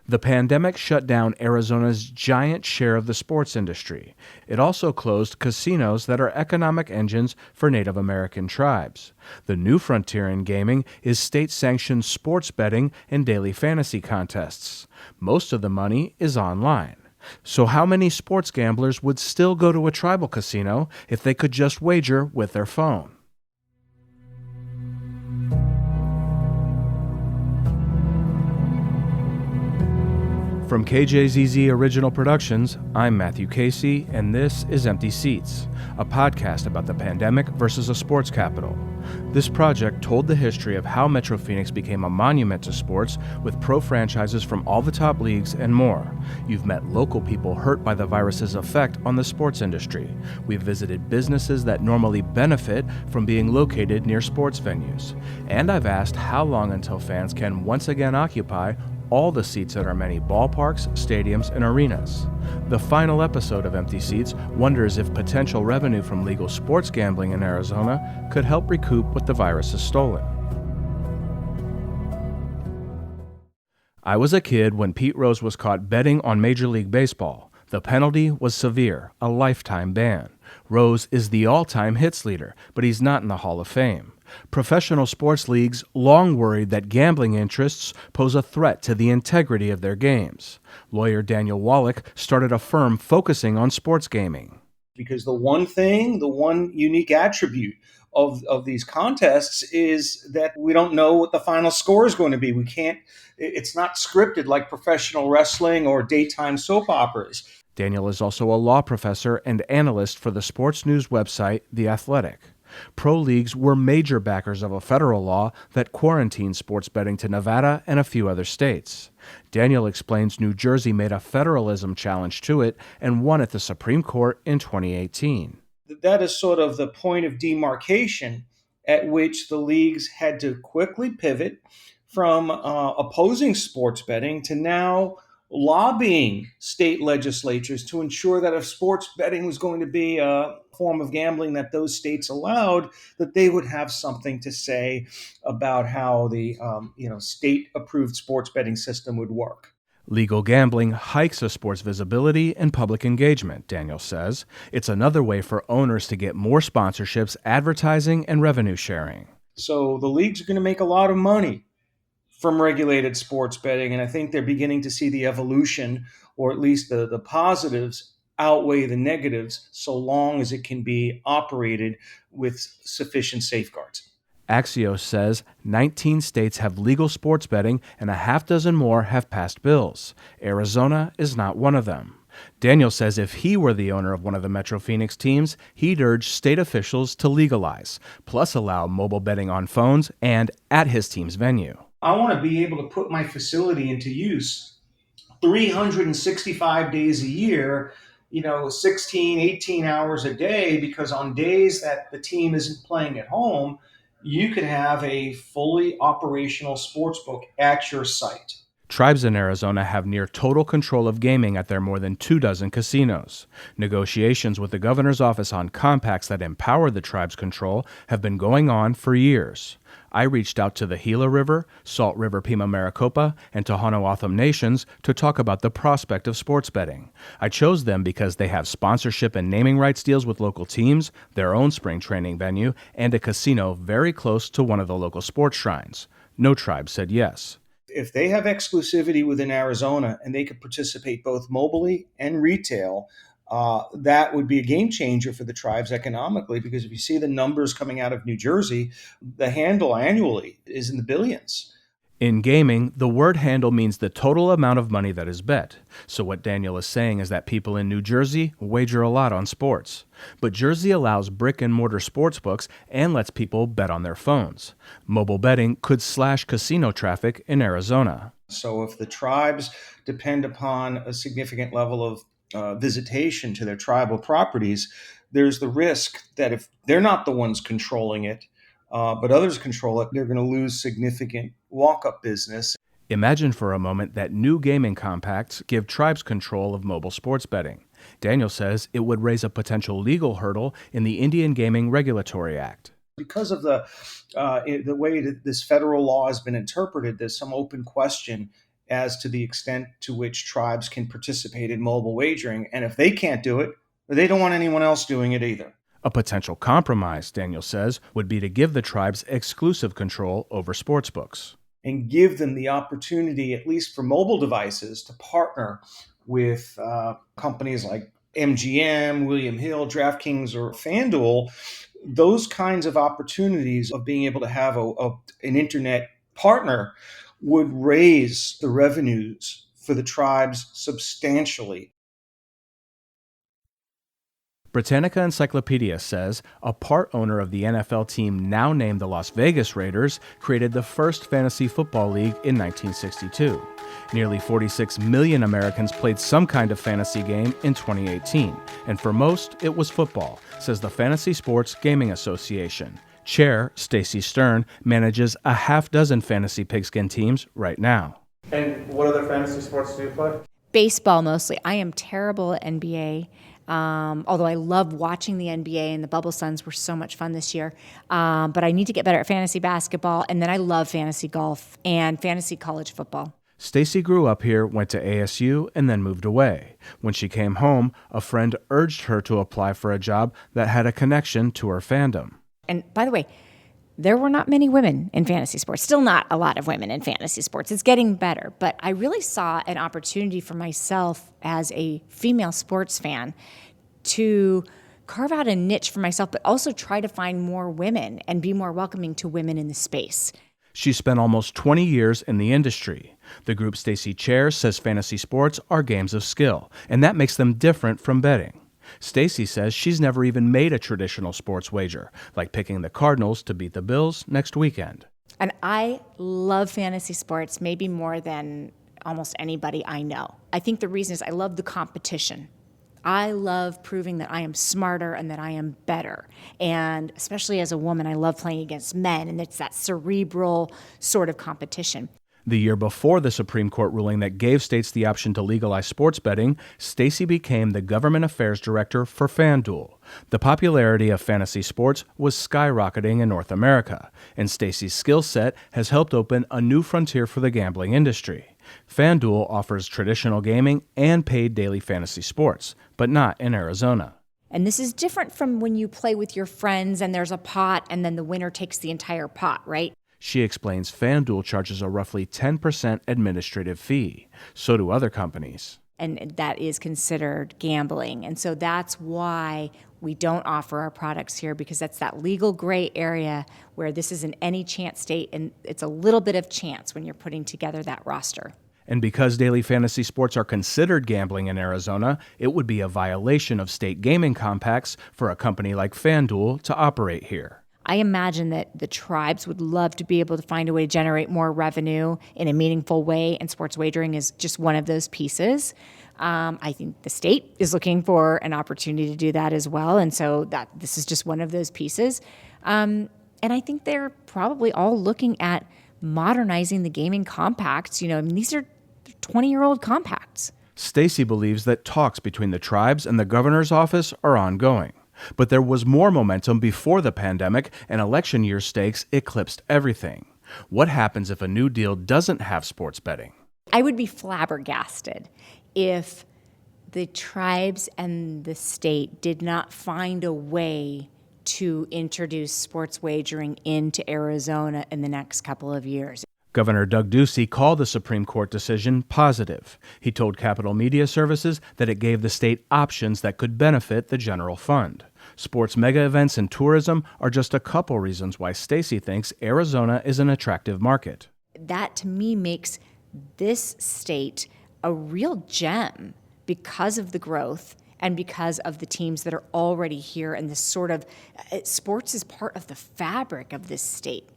The pandemic shut down Arizona's giant share of the sports industry. It also closed casinos that are economic engines for Native American tribes. The new frontier in gaming is state-sanctioned sports betting and daily fantasy contests. Most of the money is online. So how many sports gamblers would still go to a tribal casino if they could just wager with their phone? From KJZZ Original Productions, I'm Matthew Casey, and this is Empty Seats, a podcast about the pandemic versus a sports capital. This project told the history of how Metro Phoenix became a monument to sports with pro franchises from all the top leagues and more. You've met local people hurt by the virus's effect on the sports industry. We've visited businesses that normally benefit from being located near sports venues. And I've asked how long until fans can once again occupy all the seats at our many ballparks, stadiums, and arenas. The final episode of Empty Seats wonders if potential revenue from legal sports gambling in Arizona could help recoup what the virus has stolen. I was a kid when Pete Rose was caught betting on Major League Baseball. The penalty was severe, a lifetime ban. Rose is the all-time hits leader, but he's not in the Hall of Fame. Professional sports leagues long worried that gambling interests pose a threat to the integrity of their games. Lawyer Daniel Wallach started a firm focusing on sports gaming. Because the one unique attribute of these contests is that we don't know what the final score is going to be. It's not scripted like professional wrestling or daytime soap operas. Daniel is also a law professor and analyst for the sports news website, The Athletic. Pro leagues were major backers of a federal law that quarantined sports betting to Nevada and a few other states. Daniel explains New Jersey made a federalism challenge to it and won at the Supreme Court in 2018. That is sort of the point of demarcation at which the leagues had to quickly pivot from opposing sports betting to now lobbying state legislatures to ensure that if sports betting was going to be a form of gambling that those states allowed, that they would have something to say about how the state-approved sports betting system would work. Legal gambling hikes a sport's visibility and public engagement, Daniel says. It's another way for owners to get more sponsorships, advertising, and revenue sharing. So the leagues are going to make a lot of money from regulated sports betting, and I think they're beginning to see the evolution, or at least the positives outweigh the negatives, so long as it can be operated with sufficient safeguards. Axios says 19 states have legal sports betting and a half dozen more have passed bills. Arizona is not one of them. Daniel says if he were the owner of one of the Metro Phoenix teams, he'd urge state officials to legalize, plus allow mobile betting on phones and at his team's venue. I want to be able to put my facility into use 365 days a year, 16, 18 hours a day, because on days that the team isn't playing at home, you could have a fully operational sportsbook at your site. Tribes in Arizona have near total control of gaming at their more than 24 casinos. Negotiations with the governor's office on compacts that empower the tribe's control have been going on for years. I reached out to the Gila River, Salt River Pima Maricopa, and Tohono O'odham nations to talk about the prospect of sports betting. I chose them because they have sponsorship and naming rights deals with local teams, their own spring training venue, and a casino very close to one of the local sports shrines. No tribe said yes. If they have exclusivity within Arizona and they could participate both mobily and retail, that would be a game changer for the tribes economically, because if you see the numbers coming out of New Jersey, the handle annually is in the billions. In gaming, the word handle means the total amount of money that is bet. So what Daniel is saying is that people in New Jersey wager a lot on sports. But Jersey allows brick-and-mortar sports books and lets people bet on their phones. Mobile betting could slash casino traffic in Arizona. So if the tribes depend upon a significant level of visitation to their tribal properties, there's the risk that if they're not the ones controlling it, but others control it, they're going to lose significant walk-up business. Imagine for a moment that new gaming compacts give tribes control of mobile sports betting. Daniel says it would raise a potential legal hurdle in the Indian Gaming Regulatory Act. Because of the way that this federal law has been interpreted, there's some open question as to the extent to which tribes can participate in mobile wagering. And if they can't do it, they don't want anyone else doing it either. A potential compromise, Daniel says, would be to give the tribes exclusive control over sportsbooks. And give them the opportunity, at least for mobile devices, to partner with companies like MGM, William Hill, DraftKings, or FanDuel. Those kinds of opportunities of being able to have an internet partner would raise the revenues for the tribes substantially. Britannica Encyclopedia says a part owner of the NFL team now named the Las Vegas Raiders created the first fantasy football league in 1962. Nearly 46 million Americans played some kind of fantasy game in 2018, and for most, it was football, says the Fantasy Sports Gaming Association. Chair Stacy Stern manages a half dozen fantasy pigskin teams right now. And what other fantasy sports do you play? Baseball mostly. I am terrible at NBA. Although I love watching the NBA, and the Bubble Suns were so much fun this year. But I need to get better at fantasy basketball, and then I love fantasy golf and fantasy college football. Stacy grew up here, went to ASU, and then moved away. When she came home, a friend urged her to apply for a job that had a connection to her fandom. And by the way, there were not many women in fantasy sports. Still not a lot of women in fantasy sports. It's getting better. But I really saw an opportunity for myself as a female sports fan to carve out a niche for myself, but also try to find more women and be more welcoming to women in the space. She spent almost 20 years in the industry. The group Stacy chairs says fantasy sports are games of skill, and that makes them different from betting. Stacy says she's never even made a traditional sports wager, like picking the Cardinals to beat the Bills next weekend. And I love fantasy sports maybe more than almost anybody I know. I think the reason is I love the competition. I love proving that I am smarter and that I am better. And especially as a woman, I love playing against men, and it's that cerebral sort of competition. The year before the Supreme Court ruling that gave states the option to legalize sports betting, Stacy became the government affairs director for FanDuel. The popularity of fantasy sports was skyrocketing in North America, and Stacy's skill set has helped open a new frontier for the gambling industry. FanDuel offers traditional gaming and paid daily fantasy sports, but not in Arizona. And this is different from when you play with your friends and there's a pot and then the winner takes the entire pot, right? She explains FanDuel charges a roughly 10% administrative fee. So do other companies. And that is considered gambling. And so that's why we don't offer our products here, because that's that legal gray area where this is an any chance state, and it's a little bit of chance when you're putting together that roster. And because daily fantasy sports are considered gambling in Arizona, it would be a violation of state gaming compacts for a company like FanDuel to operate here. I imagine that the tribes would love to be able to find a way to generate more revenue in a meaningful way, and sports wagering is just one of those pieces. I think the state is looking for an opportunity to do that as well, and so this is just one of those pieces. And I think they're probably all looking at modernizing the gaming compacts. These are 20-year-old compacts. Stacy believes that talks between the tribes and the governor's office are ongoing. But there was more momentum before the pandemic, and election year stakes eclipsed everything. What happens if a new deal doesn't have sports betting? I would be flabbergasted if the tribes and the state did not find a way to introduce sports wagering into Arizona in the next couple of years. Governor Doug Ducey called the Supreme Court decision positive. He told Capital Media Services that it gave the state options that could benefit the general fund. Sports mega events and tourism are just a couple reasons why Stacy thinks Arizona is an attractive market. That, to me, makes this state a real gem because of the growth and because of the teams that are already here, and this sort of sports is part of the fabric of this state.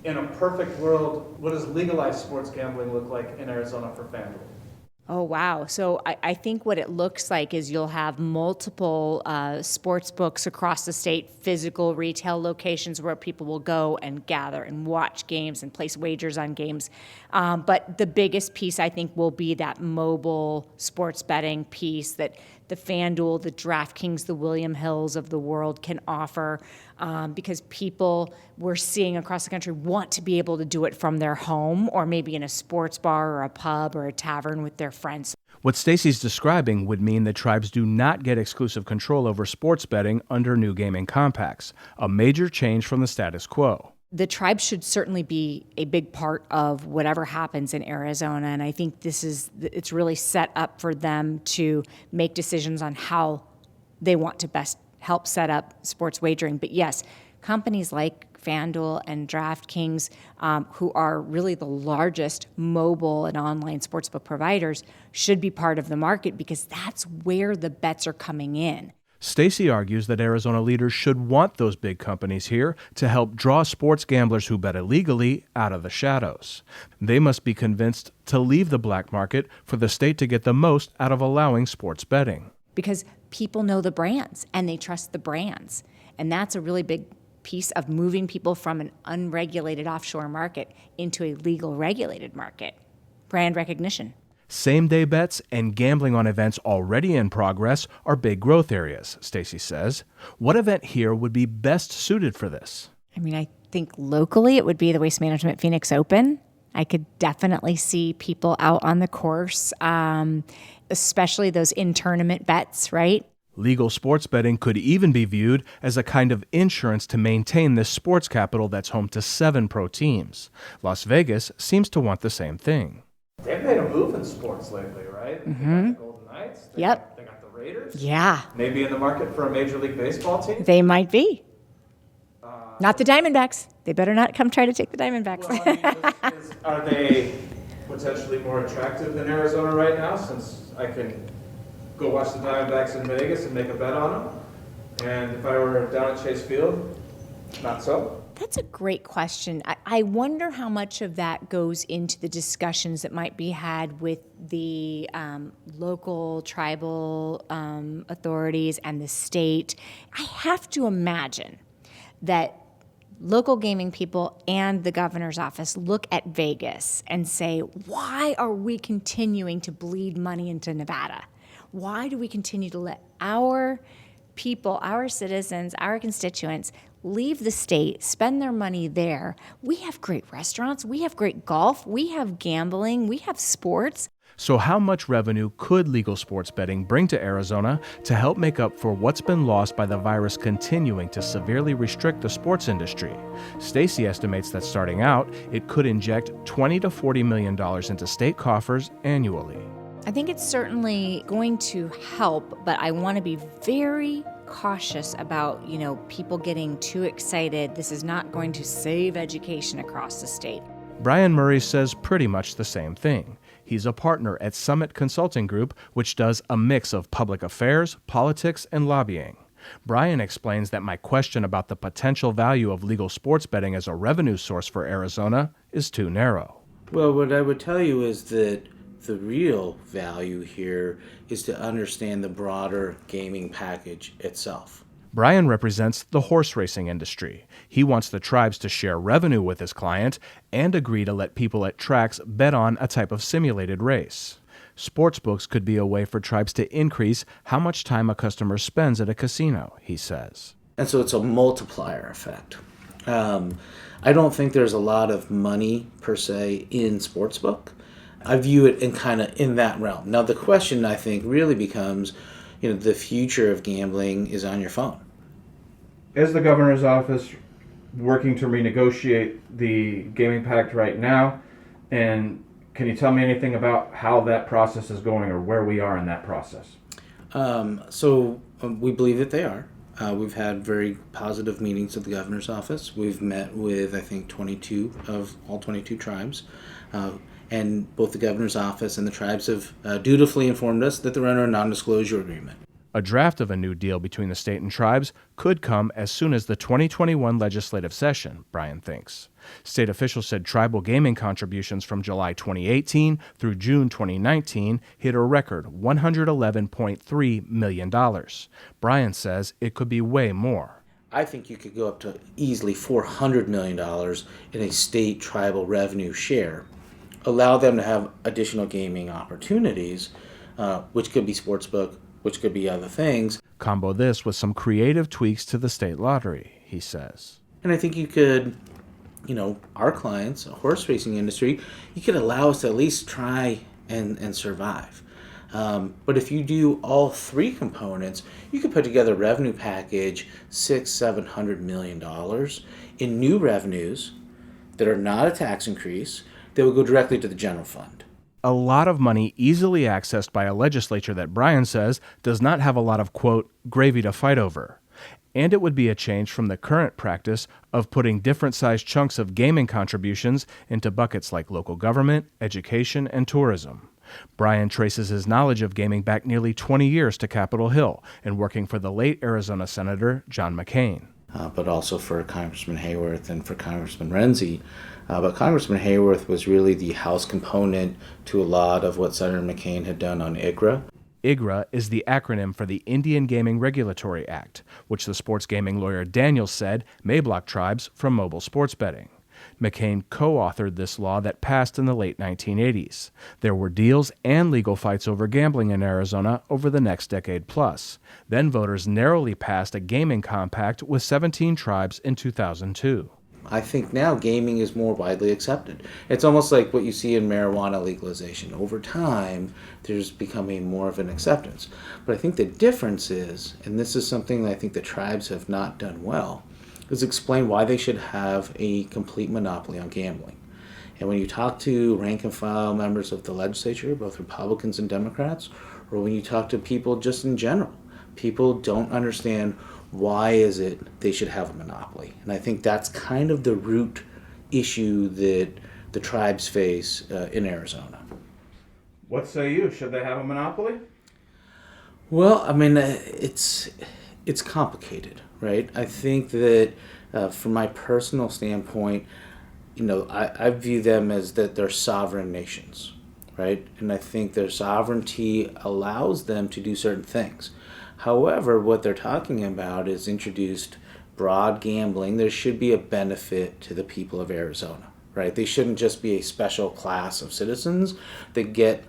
In a perfect world, what does legalized sports gambling look like in Arizona for FanDuel? Oh, wow. So I think what it looks like is you'll have multiple sports books across the state, physical retail locations where people will go and gather and watch games and place wagers on games. But the biggest piece, I think, will be that mobile sports betting piece that the FanDuel, the DraftKings, the William Hills of the world can offer, because people we're seeing across the country want to be able to do it from their home or maybe in a sports bar or a pub or a tavern with their friends. What Stacy's describing would mean that tribes do not get exclusive control over sports betting under new gaming compacts, a major change from the status quo. The tribes should certainly be a big part of whatever happens in Arizona, and I think it's really set up for them to make decisions on how they want to best help set up sports wagering. But yes, companies like FanDuel and DraftKings, who are really the largest mobile and online sportsbook providers, should be part of the market because that's where the bets are coming in. Stacy argues that Arizona leaders should want those big companies here to help draw sports gamblers who bet illegally out of the shadows. They must be convinced to leave the black market for the state to get the most out of allowing sports betting. Because people know the brands and they trust the brands. And that's a really big piece of moving people from an unregulated offshore market into a legal regulated market. Brand recognition. Same-day bets and gambling on events already in progress are big growth areas, Stacy says. What event here would be best suited for this? I mean, I think locally it would be the Waste Management Phoenix Open. I could definitely see people out on the course, especially those in-tournament bets, right? Legal sports betting could even be viewed as a kind of insurance to maintain this sports capital that's home to 7 pro teams. Las Vegas seems to want the same thing. They've made a move in sports lately, right? Mm-hmm. They got the Golden Knights. They got the Raiders. Yeah. Maybe in the market for a Major League Baseball team. They might be. Not the Diamondbacks. They better not come try to take the Diamondbacks. Well, I mean, are they potentially more attractive than Arizona right now, since I can go watch the Diamondbacks in Vegas and make a bet on them? And if I were down at Chase Field, not so? That's a great question. I wonder how much of that goes into the discussions that might be had with the local tribal authorities and the state. I have to imagine that local gaming people and the governor's office look at Vegas and say, why are we continuing to bleed money into Nevada? Why do we continue to let our people, our citizens, our constituents leave the state, spend their money there? We have great restaurants, we have great golf, we have gambling, we have sports. So how much revenue could legal sports betting bring to Arizona to help make up for what's been lost by the virus continuing to severely restrict the sports industry? Stacy estimates that starting out, it could inject $20 to $40 million into state coffers annually. I think it's certainly going to help, but I want to be very cautious about, people getting too excited. This is not going to save education across the state. Brian Murray says pretty much the same thing. He's a partner at Summit Consulting Group, which does a mix of public affairs, politics, and lobbying. Brian explains that my question about the potential value of legal sports betting as a revenue source for Arizona is too narrow. Well, what I would tell you is that the real value here is to understand the broader gaming package itself. Brian represents the horse racing industry. He wants the tribes to share revenue with his client and agree to let people at tracks bet on a type of simulated race. Sportsbooks could be a way for tribes to increase how much time a customer spends at a casino, he says. And so it's a multiplier effect. I don't think there's a lot of money, per se, in sportsbook. I view it in that realm. Now, the question, I think, really becomes, the future of gambling is on your phone. Is the governor's office working to renegotiate the gaming pact right now? And can you tell me anything about how that process is going or where we are in that process? We believe that they are. We've had very positive meetings at the governor's office. We've met with, I think, 22 of all 22 tribes. And both the governor's office and the tribes have dutifully informed us that they're under a non-disclosure agreement. A draft of a new deal between the state and tribes could come as soon as the 2021 legislative session, Brian thinks. State officials said tribal gaming contributions from July 2018 through June 2019 hit a record $111.3 million. Brian says it could be way more. I think you could go up to easily $400 million in a state tribal revenue share. Allow them to have additional gaming opportunities, which could be sportsbook, which could be other things. Combo this with some creative tweaks to the state lottery, he says. And I think you could, our clients, a horse racing industry, you could allow us to at least try and survive. But if you do all three components, you could put together a revenue package, $600-700 million in new revenues that are not a tax increase that would go directly to the general fund. A lot of money easily accessed by a legislature that Brian says does not have a lot of, quote, gravy to fight over. And it would be a change from the current practice of putting different sized chunks of gaming contributions into buckets like local government, education, and tourism. Brian traces his knowledge of gaming back nearly 20 years to Capitol Hill and working for the late Arizona Senator John McCain. But also for Congressman Hayworth and for Congressman Renzi. But Congressman Hayworth was really the House component to a lot of what Senator McCain had done on IGRA. IGRA is the acronym for the Indian Gaming Regulatory Act, which the sports gaming lawyer Daniels said may block tribes from mobile sports betting. McCain co-authored this law that passed in the late 1980s. There were deals and legal fights over gambling in Arizona over the next decade plus. Then voters narrowly passed a gaming compact with 17 tribes in 2002. I think now gaming is more widely accepted. It's almost like what you see in marijuana legalization. Over time, there's becoming more of an acceptance. But I think the difference is, and this is something that I think the tribes have not done well, is explain why they should have a complete monopoly on gambling. And when you talk to rank and file members of the legislature, both Republicans and Democrats, or when you talk to people just in general, people don't understand why is it they should have a monopoly. And I think that's kind of the root issue that the tribes face in Arizona. What say you? Should they have a monopoly? Well, I mean, it's complicated, right? I think that from my personal standpoint, I view them as that they're sovereign nations, right? And I think their sovereignty allows them to do certain things. However, what they're talking about is introduced broad gambling. There should be a benefit to the people of Arizona, right? They shouldn't just be a special class of citizens that get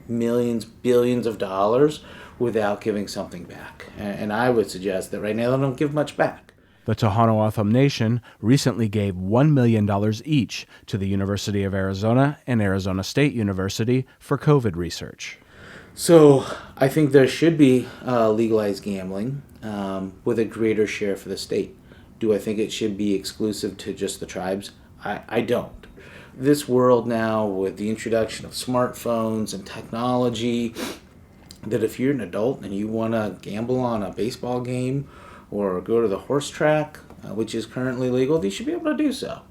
millions, billions of dollars without giving something back. And I would suggest that right now they don't give much back. The Tohono O'odham Nation recently gave $1 million each to the University of Arizona and Arizona State University for COVID research. So I think there should be legalized gambling with a greater share for the state. Do I think it should be exclusive to just the tribes? I don't. This world now, with the introduction of smartphones and technology, that if you're an adult and you want to gamble on a baseball game or go to the horse track, which is currently legal, you should be able to do so.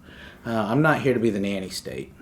I'm not here to be the nanny state.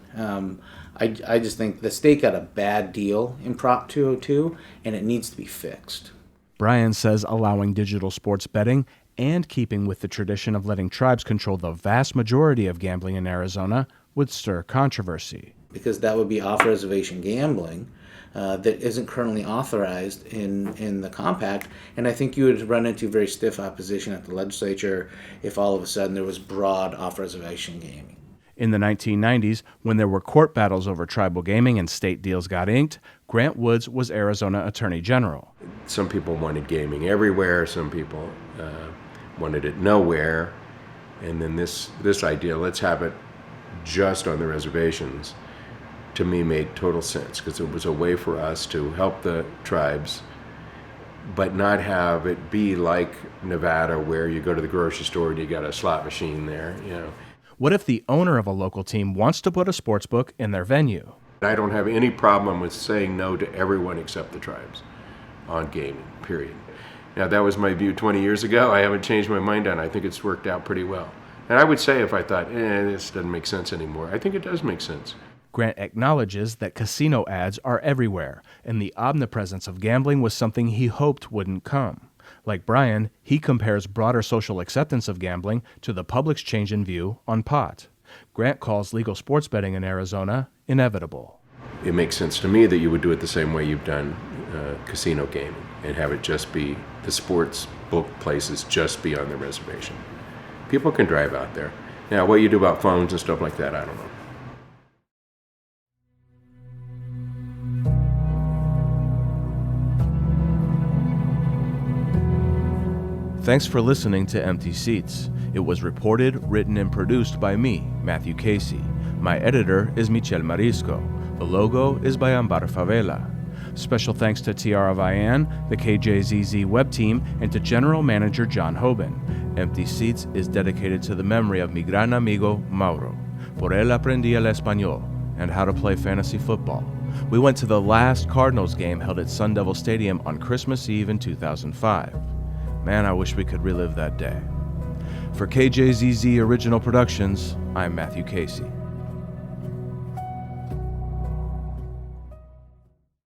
I just think the state got a bad deal in Prop 202, and it needs to be fixed. Brian says allowing digital sports betting and keeping with the tradition of letting tribes control the vast majority of gambling in Arizona would stir controversy. Because that would be off-reservation gambling that isn't currently authorized in the compact, and I think you would run into very stiff opposition at the legislature if all of a sudden there was broad off-reservation gaming. In the 1990s, when there were court battles over tribal gaming and state deals got inked, Grant Woods was Arizona Attorney General. Some people wanted gaming everywhere, some people wanted it nowhere, and then this idea, let's have it just on the reservations, to me made total sense, because it was a way for us to help the tribes, but not have it be like Nevada, where you go to the grocery store and you got a slot machine there, What if the owner of a local team wants to put a sports book in their venue? I don't have any problem with saying no to everyone except the tribes on gaming, period. Now, that was my view 20 years ago. I haven't changed my mind on it. I think it's worked out pretty well. And I would say if I thought, this doesn't make sense anymore, I think it does make sense. Grant acknowledges that casino ads are everywhere, and the omnipresence of gambling was something he hoped wouldn't come. Like Brian, he compares broader social acceptance of gambling to the public's change in view on pot. Grant calls legal sports betting in Arizona inevitable. It makes sense to me that you would do it the same way you've done casino gaming, and have it just be the sports book places just be on the reservation. People can drive out there. Now, what you do about phones and stuff like that, I don't know. Thanks for listening to Empty Seats. It was reported, written, and produced by me, Matthew Casey. My editor is Michel Marisco. The logo is by Ambar Favela. Special thanks to Tiara Vian, the KJZZ web team, and to General Manager John Hoban. Empty Seats is dedicated to the memory of mi gran amigo Mauro. Por él aprendí el español and how to play fantasy football. We went to the last Cardinals game held at Sun Devil Stadium on Christmas Eve in 2005. Man, I wish we could relive that day. For KJZZ Original Productions, I'm Matthew Casey.